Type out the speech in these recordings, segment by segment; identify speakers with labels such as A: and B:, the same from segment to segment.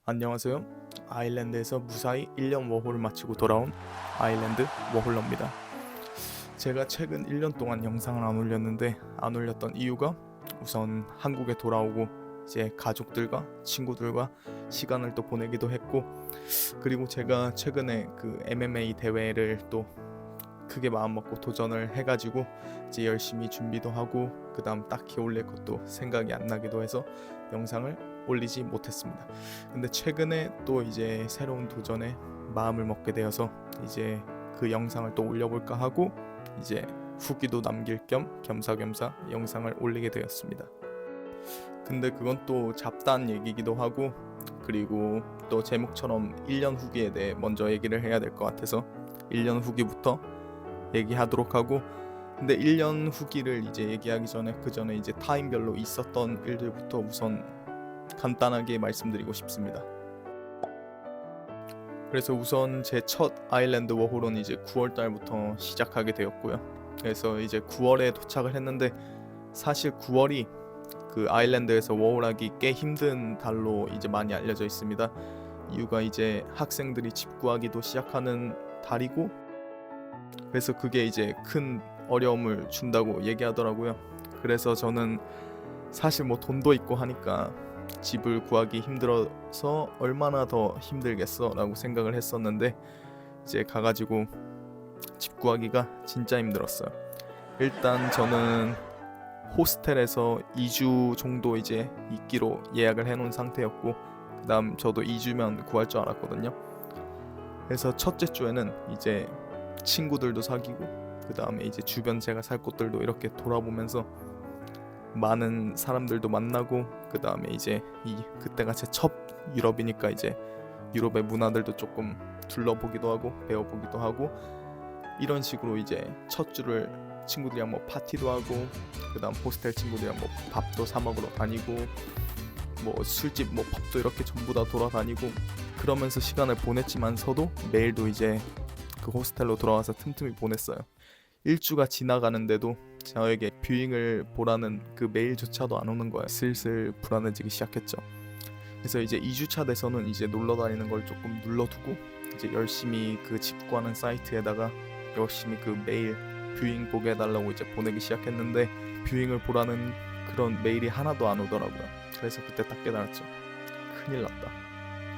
A: 안녕하세요. 아일랜드에서 무사히 1년 워홀을 마치고 돌아온 아일랜드 워홀러입니다. 제가 최근 1년 동안 영상을 안 올렸는데 안 올렸던 이유가 우선 한국에 돌아오고 이제 가족들과 친구들과 시간을 또 보내기도 했고, 그리고 제가 최근에 그 MMA 대회를 또 크게 마음먹고 도전을 해가지고 이제 열심히 준비도 하고 그 다음 딱히 올릴 것도 생각이 안 나기도 해서 영상을 올리지 못했습니다. 근데 최근에 또 이제 새로운 도전에 마음을 먹게 되어서 이제 그 영상을 또 올려볼까 하고 이제 후기도 남길 겸 겸사겸사 영상을 올리게 되었습니다. 근데 그건 또 잡다한 얘기기도 하고, 그리고 또 제목처럼 1년 후기에 대해 먼저 얘기를 해야 될 것 같아서 1년 후기부터 얘기하도록 하고, 근데 1년 후기를 이제 얘기하기 전에 그 전에 이제 타임별로 있었던 일들부터 우선 간단하게 말씀드리고 싶습니다. 그래서 우선 제 첫 아일랜드 워홀은 이제 9월 달부터 시작하게 되었고요. 그래서 이제 9월에 도착을 했는데, 사실 9월이 그 아일랜드에서 워홀하기 꽤 힘든 달로 이제 많이 알려져 있습니다. 이유가 이제 학생들이 집 구하기도 시작하는 달이고, 그래서 그게 이제 큰 어려움을 준다고 얘기하더라고요. 그래서 저는 사실 뭐 돈도 있고 하니까 집을 구하기 힘들어서 얼마나 더 힘들겠어 라고 생각을 했었는데, 이제 가가지고 집 구하기가 진짜 힘들었어요. 일단 저는 호스텔에서 2주 정도 이제 있기로 예약을 해놓은 상태였고, 그 다음 저도 2주면 구할 줄 알았거든요. 그래서 첫째 주에는 이제 친구들도 사귀고 그 다음에 이제 주변 제가 살 곳들도 이렇게 돌아보면서 많은 사람들도 만나고, 그 다음에 이제 그때가 제 첫 유럽이니까 이제 유럽의 문화들도 조금 둘러보기도 하고 배워보기도 하고, 이런 식으로 이제 첫 주를 친구들이랑 뭐 파티도 하고, 그 다음 호스텔 친구들이랑 뭐 밥도 사 먹으러 다니고 뭐 술집 뭐 펍도 이렇게 전부 다 돌아다니고 그러면서 시간을 보냈지만서도 매일도 이제 그 호스텔로 돌아와서 틈틈이 보냈어요. 1주가 지나가는데도 저에게 뷰잉을 보라는 그 메일조차도 안 오는 거예요. 슬슬 불안해지기 시작했죠. 그래서 이제 2주차 돼서는 이제 놀러 다니는 걸 조금 눌러두고 이제 열심히 그 집 구하는 사이트에다가 열심히 그 메일 뷰잉 보게 해달라고 이제 보내기 시작했는데, 뷰잉을 보라는 그런 메일이 하나도 안 오더라고요. 그래서 그때 딱 깨달았죠. 큰일 났다.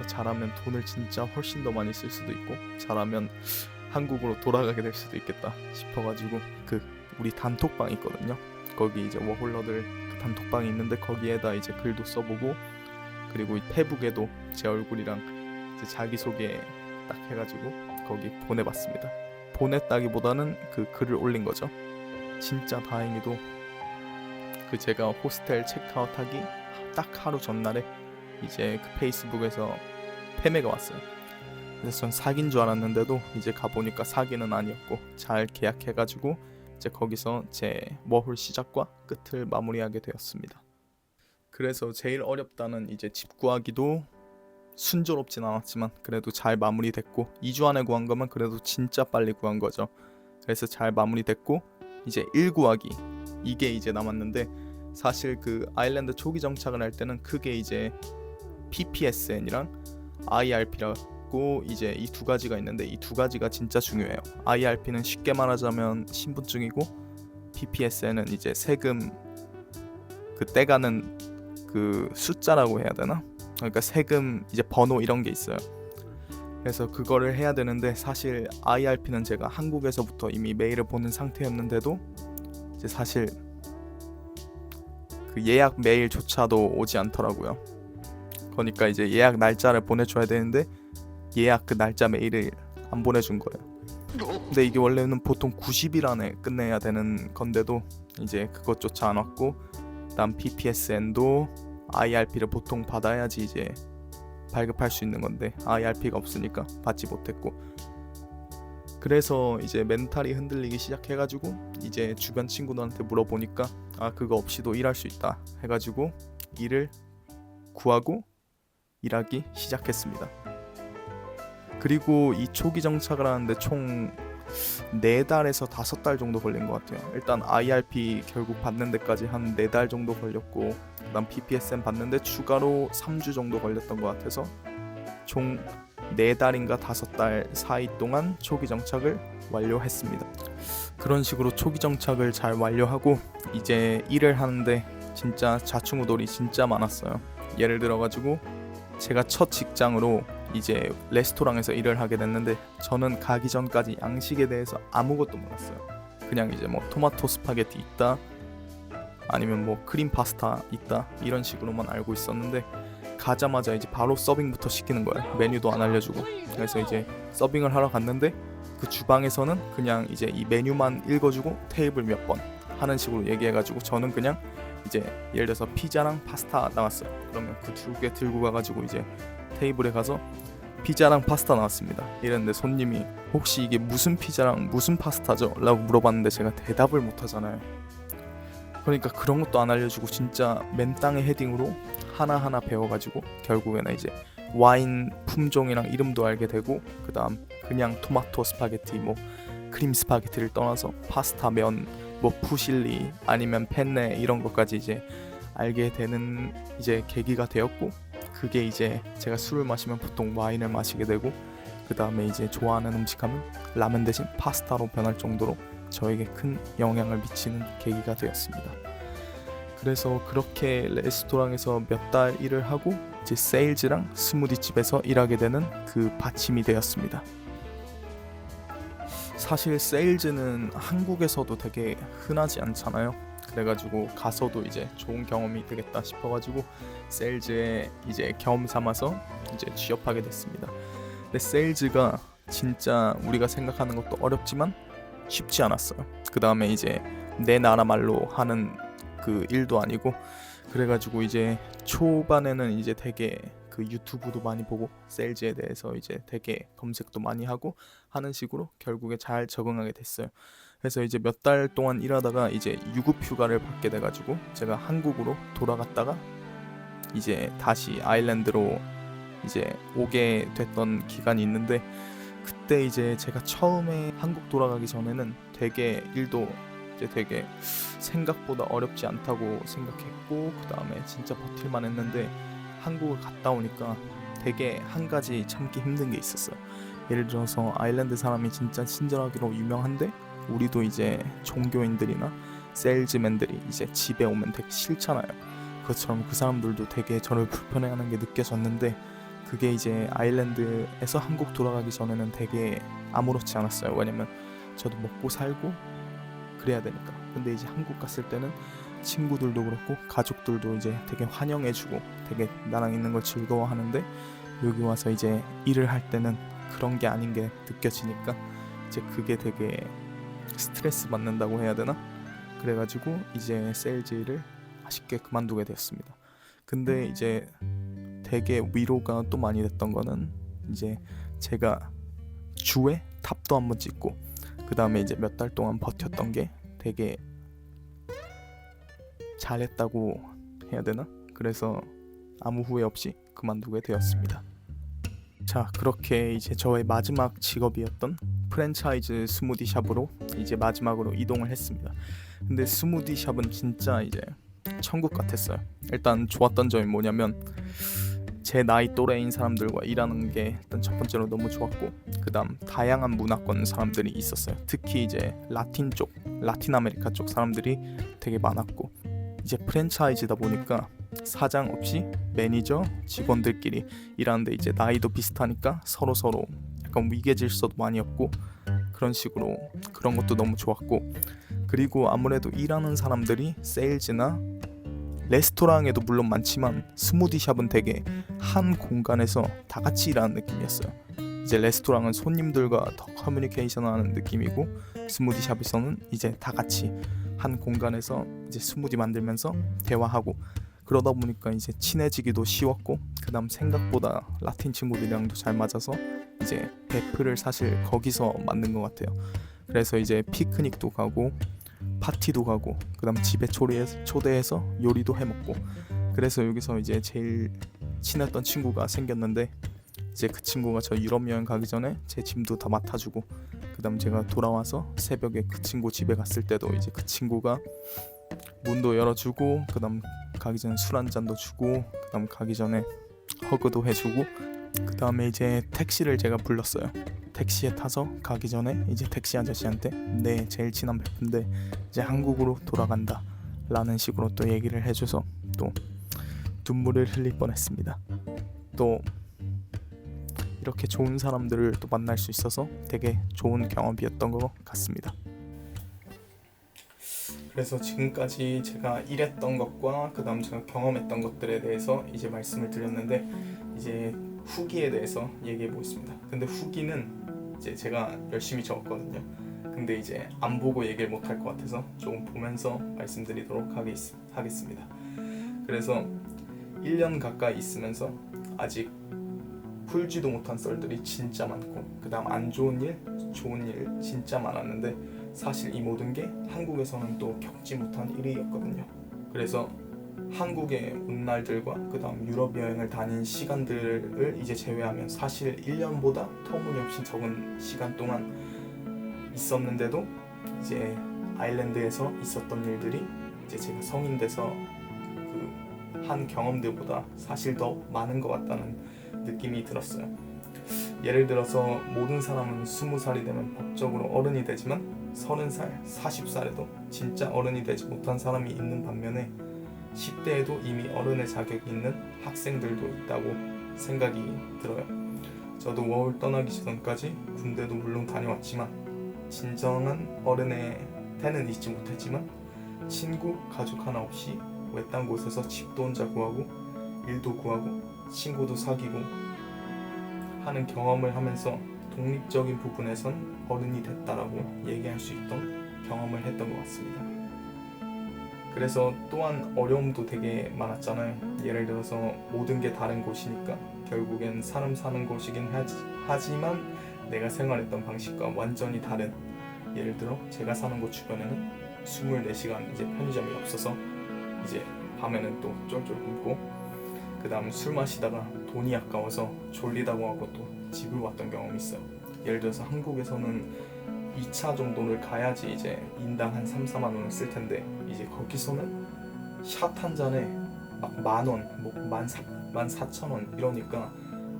A: 잘하면 돈을 진짜 훨씬 더 많이 쓸 수도 있고, 잘하면 한국으로 돌아가게 될 수도 있겠다 싶어가지고 그 우리 단톡방 있거든요. 거기 이제 워홀러들 그 단톡방이 있는데 거기에다 이제 글도 써보고, 그리고 이 페북에도 제 얼굴이랑 이제 자기소개 딱 해가지고 거기 보내봤습니다. 보냈다기보다는 그 글을 올린 거죠. 진짜 다행히도 그 제가 호스텔 체크아웃하기 딱 하루 전날에 이제 그 페이스북에서 패매가 왔어요. 그래서 전 사기인 줄 알았는데도 이제 가보니까 사기는 아니었고 잘 계약해가지고 이제 거기서 제 워홀 시작과 끝을 마무리하게 되었습니다. 그래서 제일 어렵다는 이제 집 구하기도 순조롭진 않았지만 그래도 잘 마무리됐고, 2주 안에 구한 거면 그래도 진짜 빨리 구한 거죠. 그래서 잘 마무리됐고 이제 1 구하기 이게 이제 남았는데, 사실 그 아일랜드 초기 정착을 할 때는 크게 이제 PPSN이랑 IRP라고 이제 이 두 가지가 있는데, 이 두 가지가 진짜 중요해요. IRP는 쉽게 말하자면 신분증이고, PPSN은 이제 세금 그 떼가는 그 숫자라고 해야 되나? 그러니까 세금 이제 번호 이런 게 있어요. 그래서 그거를 해야 되는데, 사실 IRP는 제가 한국에서부터 이미 메일을 보낸 상태였는데도 이제 사실 그 예약 메일조차도 오지 않더라고요. 그러니까 이제 예약 날짜를 보내줘야 되는데 예약 그 날짜 메일을 안 보내준 거예요. 근데 이게 원래는 보통 90일 안에 끝내야 되는 건데도 이제 그것조차 안 왔고, 다음 PPSN도 IRP를 보통 받아야지 이제 발급할 수 있는 건데 IRP가 없으니까 받지 못했고, 그래서 이제 멘탈이 흔들리기 시작해가지고 이제 주변 친구들한테 물어보니까 그거 없이도 일할 수 있다 해가지고 일을 구하고 일하기 시작했습니다. 그리고 이 초기 정착을 하는데 총 4달에서 5달 정도 걸린 것 같아요. 일단 IRP 결국 받는 데까지 한 4달 정도 걸렸고, 그 다음 PPSN 받는데 추가로 3주 정도 걸렸던 것 같아서 총 4달인가 5달 사이 동안 초기 정착을 완료했습니다. 그런 식으로 초기 정착을 잘 완료하고 이제 일을 하는데 진짜 좌충우돌이 진짜 많았어요. 예를 들어가지고 제가 첫 직장으로 이제 레스토랑에서 일을 하게 됐는데 저는 가기 전까지 양식에 대해서 아무것도 몰랐어요. 그냥 이제 뭐 토마토 스파게티 있다, 아니면 뭐 크림 파스타 있다, 이런 식으로만 알고 있었는데 가자마자 이제 바로 서빙부터 시키는 거예요. 메뉴도 안 알려주고. 그래서 이제 서빙을 하러 갔는데 그 주방에서는 그냥 이제 이 메뉴만 읽어주고 테이블 몇 번 하는 식으로 얘기해가지고 저는 그냥 이제 예를 들어서 피자랑 파스타 나왔어요. 그러면 그 2개 들고 가가지고 이제 테이블에 가서 피자랑 파스타 나왔습니다 이랬는데 손님이 혹시 이게 무슨 피자랑 무슨 파스타죠? 라고 물어봤는데 제가 대답을 못하잖아요. 그러니까 그런 것도 안 알려주고 진짜 맨 땅에 헤딩으로 하나하나 배워가지고 결국에는 이제 와인 품종이랑 이름도 알게 되고, 그 다음 그냥 토마토 스파게티, 뭐 크림 스파게티를 떠나서 파스타, 면, 뭐 푸실리 아니면 펜네 이런 것까지 이제 알게 되는 이제 계기가 되었고, 그게 이제 제가 술을 마시면 보통 와인을 마시게 되고, 그 다음에 이제 좋아하는 음식하면 라면 대신 파스타로 변할 정도로 저에게 큰 영향을 미치는 계기가 되었습니다. 그래서 그렇게 레스토랑에서 몇 달 일을 하고 이제 세일즈랑 스무디집에서 일하게 되는 그 받침이 되었습니다. 사실 세일즈는 한국에서도 되게 흔하지 않잖아요. 그래가지고 가서도 이제 좋은 경험이 되겠다 싶어가지고 세일즈에 이제 경험 삼아서 이제 취업하게 됐습니다. 근데 세일즈가 진짜 우리가 생각하는 것도 어렵지만 쉽지 않았어요. 그 다음에 이제 내 나라 말로 하는 그 일도 아니고, 그래가지고 이제 초반에는 이제 되게 그 유튜브도 많이 보고 세일즈에 대해서 이제 되게 검색도 많이 하고 하는 식으로 결국에 잘 적응하게 됐어요. 그래서 이제 몇 달 동안 일하다가 이제 유급 휴가를 받게 돼가지고 제가 한국으로 돌아갔다가 이제 다시 아일랜드로 이제 오게 됐던 기간이 있는데, 그때 이제 제가 처음에 한국 돌아가기 전에는 되게 일도 이제 되게 생각보다 어렵지 않다고 생각했고, 그 다음에 진짜 버틸만 했는데 한국을 갔다 오니까 되게 한 가지 참기 힘든 게 있었어요. 예를 들어서 아일랜드 사람이 진짜 친절하기로 유명한데 우리도 이제 종교인들이나 세일즈맨들이 이제 집에 오면 되게 싫잖아요. 그것처럼 그 사람들도 되게 저를 불편해하는 게 느껴졌는데, 그게 이제 아일랜드에서 한국 돌아가기 전에는 되게 아무렇지 않았어요. 왜냐면 저도 먹고 살고 그래야 되니까. 근데 이제 한국 갔을 때는 친구들도 그렇고 가족들도 이제 되게 환영해주고 되게 나랑 있는 걸 즐거워하는데, 여기 와서 이제 일을 할 때는 그런 게 아닌 게 느껴지니까 이제 그게 되게 스트레스 받는다고 해야 되나? 그래가지고 이제 세일즈 일을 아쉽게 그만두게 되었습니다. 근데 이제 되게 위로가 또 많이 됐던 거는 이제 제가 주에 탑도 한번 찍고 그 다음에 이제 몇 달 동안 버텼던 게 되게 잘했다고 해야 되나? 그래서 아무 후회 없이 그만두게 되었습니다. 자, 그렇게 이제 저의 마지막 직업이었던 프랜차이즈 스무디샵으로 이제 마지막으로 이동을 했습니다. 근데 스무디샵은 진짜 이제 천국 같았어요. 일단 좋았던 점이 뭐냐면 제 나이 또래인 사람들과 일하는 게 일단 첫 번째로 너무 좋았고, 그 다음 다양한 문화권 사람들이 있었어요. 특히 이제 라틴 아메리카 쪽 사람들이 되게 많았고, 이제 프랜차이즈다 보니까 사장 없이 매니저 직원들끼리 일하는데 이제 나이도 비슷하니까 서로 약간 위계질서도 많이 없고 그런 식으로 그런 것도 너무 좋았고, 그리고 아무래도 일하는 사람들이 세일즈나 레스토랑에도 물론 많지만 스무디샵은 되게 한 공간에서 다 같이 일하는 느낌이었어요. 이제 레스토랑은 손님들과 더 커뮤니케이션하는 느낌이고, 스무디샵에서는 이제 다 같이 한 공간에서 이제 스무디 만들면서 대화하고, 그러다 보니까 이제 친해지기도 쉬웠고, 그다음 생각보다 라틴 친구들이랑도 잘 맞아서 이제 베프를 사실 거기서 만든 것 같아요. 그래서 이제 피크닉도 가고 파티도 가고 그다음 집에 초대해서 요리도 해먹고, 그래서 여기서 이제 제일 친했던 친구가 생겼는데, 이제 그 친구가 저 유럽 여행 가기 전에 제 짐도 다 맡아주고, 그다음 제가 돌아와서 새벽에 그 친구 집에 갔을 때도 이제 그 친구가 문도 열어주고, 그다음 가기 전에 술 한 잔도 주고, 그다음 가기 전에 허그도 해주고, 그 다음에 이제 택시를 제가 불렀어요. 택시에 타서 가기 전에 이제 택시 아저씨한테 내 제일 친한 베프인데 이제 한국으로 돌아간다 라는 식으로 또 얘기를 해줘서 또 눈물을 흘릴 뻔했습니다. 또 이렇게 좋은 사람들을 또 만날 수 있어서 되게 좋은 경험이었던 것 같습니다. 그래서 지금까지 제가 일했던 것과 그 다음 제가 경험했던 것들에 대해서 이제 말씀을 드렸는데 이제 후기에 대해서 얘기해 보겠습니다. 근데 후기는 이제 제가 열심히 적었거든요. 근데 이제 안 보고 얘기를 못 할 것 같아서 조금 보면서 말씀드리도록 하겠습니다. 그래서 1년 가까이 있으면서 아직 풀지도 못한 썰들이 진짜 많고 그 다음 안 좋은 일, 좋은 일 진짜 많았는데 사실 이 모든 게 한국에서는 또 겪지 못한 일이었거든요. 그래서 한국에 온 날들과 그 다음 유럽 여행을 다닌 시간들을 이제 제외하면 사실 1년보다 터무니없이 적은 시간 동안 있었는데도 이제 아일랜드에서 있었던 일들이 이제 제가 성인 돼서 그 한 경험들보다 사실 더 많은 것 같다는 느낌이 들었어요. 예를 들어서 모든 사람은 20살이 되면 법적으로 어른이 되지만 30살, 40살에도 진짜 어른이 되지 못한 사람이 있는 반면에 10대에도 이미 어른의 자격이 있는 학생들도 있다고 생각이 들어요. 저도 워홀 떠나기 전까지 군대도 물론 다녀왔지만 진정한 어른의 때는 있지 못했지만 친구, 가족 하나 없이 외딴 곳에서 집도 혼자 구하고 일도 구하고 친구도 사귀고 하는 경험을 하면서 독립적인 부분에선 어른이 됐다라고 얘기할 수 있던 경험을 했던 것 같습니다. 그래서 또한 어려움도 되게 많았잖아요. 예를 들어서 모든 게 다른 곳이니까 결국엔 사람 사는 곳이긴 하지만 내가 생활했던 방식과 완전히 다른, 예를 들어 제가 사는 곳 주변에는 24시간 이제 편의점이 없어서 이제 밤에는 또 쫄쫄 굶고 그 다음 술 마시다가 돈이 아까워서 졸리다고 하고 또 집을 왔던 경험이 있어요. 예를 들어서 한국에서는 2차 정도를 가야지 이제 인당 한 3-4만 원을 쓸 텐데 이제 거기서는 샷 한 잔에 막 10,000원, 뭐 14,000원 이러니까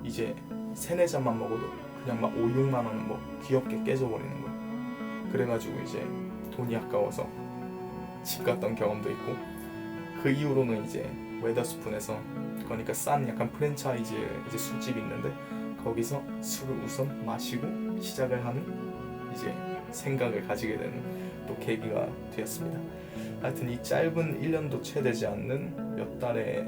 A: 이제 3-4잔만 먹어도 그냥 막 5-6만 원은 뭐 귀엽게 깨져버리는 거예요. 그래가지고 이제 돈이 아까워서 집 갔던 경험도 있고 그 이후로는 이제 웨더스푼에서 그러니까 싼 약간 프랜차이즈 이제 술집이 있는데 거기서 술을 우선 마시고 시작을 하는 이제 생각을 가지게 되는 또 계기가 되었습니다. 하여튼 이 짧은 1년도 채 되지 않는 몇 달의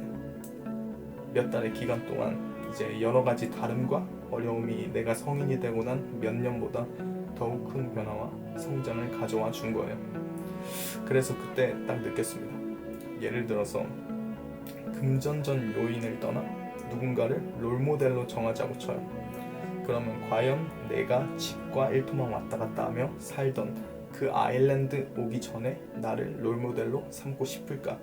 A: 기간 동안 이제 여러 가지 다름과 어려움이 내가 성인이 되고 난 몇 년보다 더욱 큰 변화와 성장을 가져와 준 거예요. 그래서 그때 딱 느꼈습니다. 예를 들어서 금전적 요인을 떠나 누군가를 롤모델로 정하자고 쳐요. 그러면 과연 내가 집과 일터만 왔다 갔다 하며 살던 그 아일랜드 오기 전에 나를 롤모델로 삼고 싶을까?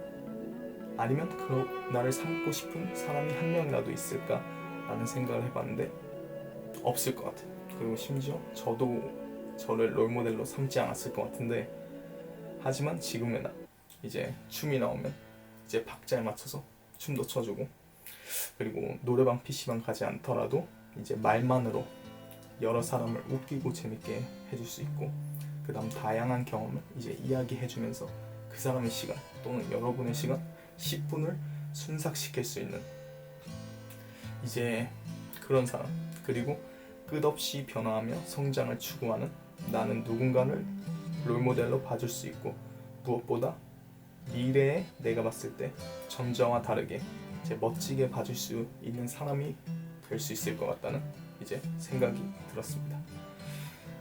A: 아니면 그 나를 삼고 싶은 사람이 한 명이라도 있을까? 라는 생각을 해봤는데 없을 것 같아요. 그리고 심지어 저도 저를 롤모델로 삼지 않았을 것 같은데 하지만 지금의 나 이제 춤이 나오면 이제 박자에 맞춰서 춤도 춰주고 그리고 노래방 PC방 가지 않더라도 이제 말만으로 여러 사람을 웃기고 재밌게 해줄 수 있고 그 다음 다양한 경험을 이제 이야기해주면서 그 사람의 시간 또는 여러분의 시간 10분을 순삭시킬 수 있는 이제 그런 사람, 그리고 끝없이 변화하며 성장을 추구하는 나는 누군가를 롤모델로 봐줄 수 있고 무엇보다 미래에 내가 봤을 때 전저와 다르게 이제 멋지게 봐줄 수 있는 사람이 될 수 있을 것 같다는 이제 생각이 들었습니다.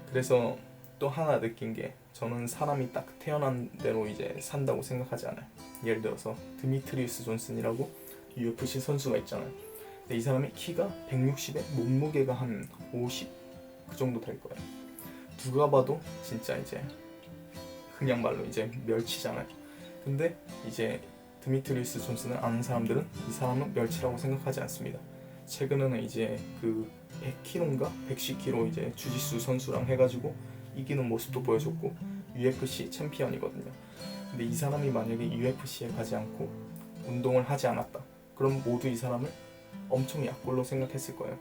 A: 그래서 또 하나 느낀 게 저는 사람이 딱 태어난 대로 이제 산다고 생각하지 않아요. 예를 들어서 드미트리우스 존슨이라고 UFC 선수가 있잖아요. 근데 이 사람의 키가 160에 몸무게가 한 50? 그 정도 될 거예요. 누가 봐도 진짜 이제 그냥 말로 이제 멸치잖아요. 근데 이제 드미트리우스 존슨을 아는 사람들은 이 사람은 멸치라고 생각하지 않습니다. 최근에는 이제 그 100kg인가 110kg 이제 주짓수 선수랑 해가지고 이기는 모습도 보여줬고 UFC 챔피언이거든요. 근데 이 사람이 만약에 UFC에 가지 않고 운동을 하지 않았다. 그럼 모두 이 사람을 엄청 약골로 생각했을 거예요.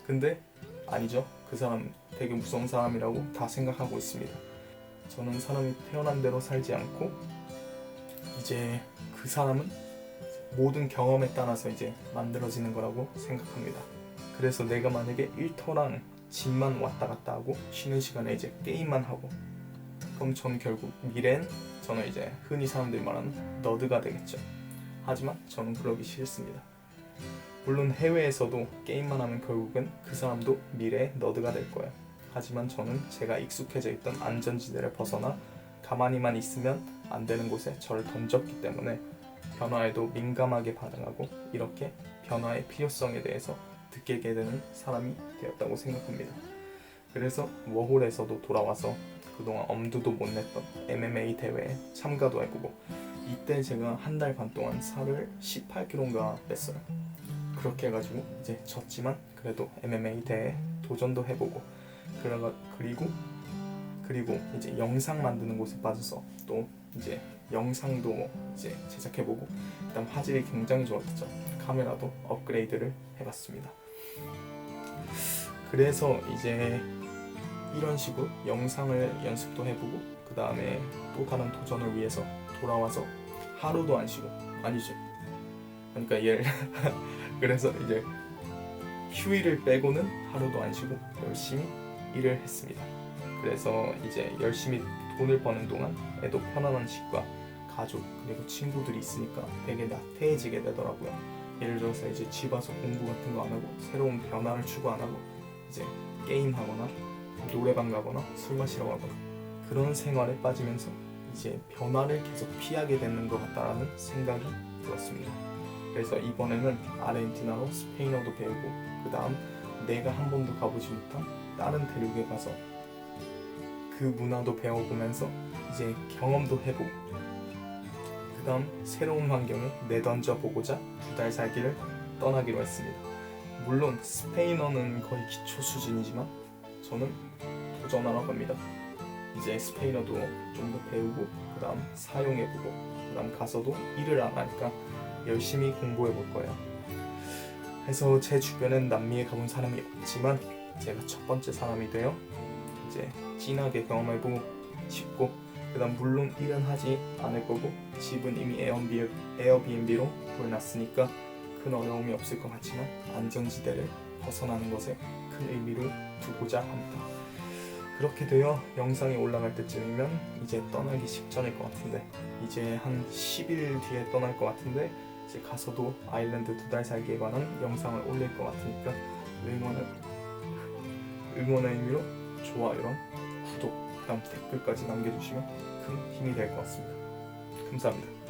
A: 근데 아니죠. 그 사람 되게 무서운 사람이라고 다 생각하고 있습니다. 저는 사람이 태어난 대로 살지 않고 이제 그 사람은 모든 경험에 따라서 이제 만들어지는 거라고 생각합니다. 그래서 내가 만약에 일터랑 집만 왔다 갔다 하고 쉬는 시간에 이제 게임만 하고, 그럼 전 결국 미래엔 저는 이제 흔히 사람들이 말하는 너드가 되겠죠. 하지만 저는 그러기 싫습니다. 물론 해외에서도 게임만 하면 결국은 그 사람도 미래의 너드가 될 거예요. 하지만 저는 제가 익숙해져 있던 안전지대를 벗어나 가만히만 있으면 안 되는 곳에 저를 던졌기 때문에 변화에도 민감하게 반응하고 이렇게 변화의 필요성에 대해서 느끼게 되는 사람이 되었다고 생각합니다. 그래서 워홀에서도 돌아와서 그동안 엄두도 못 냈던 MMA 대회에 참가도 해보고, 이때 제가 한 달 반 동안 살을 18kg인가 뺐어요. 그렇게 해가지고 이제 졌지만 그래도 MMA 대회에 도전도 해보고, 그리고 이제 영상 만드는 곳에 빠져서 또 이제 영상도 이제 제작해보고, 일단 화질이 굉장히 좋았죠. 카메라도 업그레이드를 해봤습니다. 그래서 이제 이런 식으로 영상을 연습도 해보고 그 다음에 또 다른 도전을 위해서 돌아와서 하루도 안 쉬고, 아니죠, 그러니까 그래서 이제 휴일을 빼고는 하루도 안 쉬고 열심히 일을 했습니다. 그래서 이제 열심히 돈을 버는 동안 애도 편안한 집과 가족 그리고 친구들이 있으니까 되게 나태해지게 되더라고요. 예를 들어서 이제 집 와서 공부 같은 거 안 하고 새로운 변화를 추구 안 하고 이제 게임하거나 노래방 가거나 술 마시러 가거나 그런 생활에 빠지면서 이제 변화를 계속 피하게 되는 것 같다라는 생각이 들었습니다. 그래서 이번에는 아르헨티나로 스페인어도 배우고, 그 다음 내가 한 번도 가보지 못한 다른 대륙에 가서 그 문화도 배워보면서 이제 경험도 해보고, 그 다음 새로운 환경에 내던져 보고자 2달 살기를 떠나기로 했습니다. 물론 스페인어는 거의 기초 수준이지만 저는 도전하러 갑니다. 이제 스페인어도 좀 더 배우고 그 다음 사용해보고 그 다음 가서도 일을 안 하니까 열심히 공부해볼 거예요. 그래서 제 주변엔 남미에 가본 사람이 없지만 제가 첫 번째 사람이 되어 이제 진하게 경험해보고 싶고, 그 다음 물론 일은 하지 않을 거고 집은 이미 에어비앤비로 구해놨으니까 큰 어려움이 없을 것 같지만 안전지대를 벗어나는 것에 큰 의미를 두고자 합니다. 그렇게 되어 영상이 올라갈 때쯤이면 이제 떠나기 직전일 것 같은데, 이제 한 10일 뒤에 떠날 것 같은데, 이제 가서도 아일랜드 2달 살기에 관한 영상을 올릴 것 같으니까 응원의 의미로 좋아요랑 구독, 그다음 댓글까지 남겨주시면 큰 힘이 될 것 같습니다. 감사합니다.